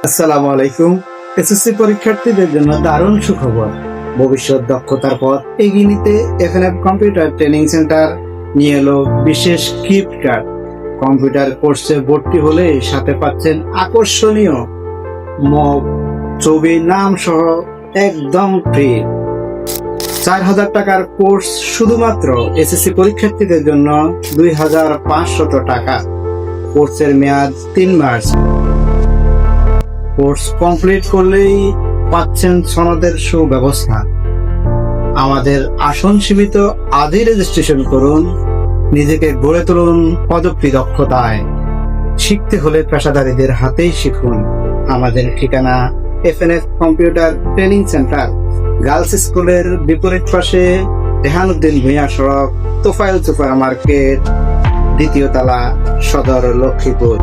আসসালামু আলাইকুম। এসএসসি পরীক্ষার্থীদের জন্য দারুণ সুখবর। ভবিষ্যৎ দক্ষতার পথ এগিয়ে নিতে এফএনএফ কম্পিউটার ট্রেনিং সেন্টার নিয়ে এলো বিশেষ গিফট কার্ড। কম্পিউটার কোর্সে ভর্তি হলে সাথে পাচ্ছেন আকর্ষণীয় মগ, ছবি, নাম সহ একদম ফ্রি 4,000 টাকার কোর্স শুধুমাত্র এসএসসি পরীক্ষার্থীদের জন্য 2,500 টাকা। কোর্সের মেয়াদ 3 মাস। কোর্স কমপ্লিট করলেই পাচ্ছেন সনদের সুব্যবস্থা। আমাদের আসন সীমিত, আজই রেজিস্ট্রেশন করুন। নিজেকে গড়ে তুলুন প্রযুক্তি দক্ষতায়। শিখতে হলে পেশাদারীদের হাতেই শিখুন। আমাদের ঠিকানা FNF computer training centre, girls স্কুলের বিপরীত পাশে, রেহানুদ্দিন ভূঁইয়া সড়ক, তোফায়েল সুপার মার্কেট, দ্বিতীয় তলা, সদর, লক্ষ্মীপুর।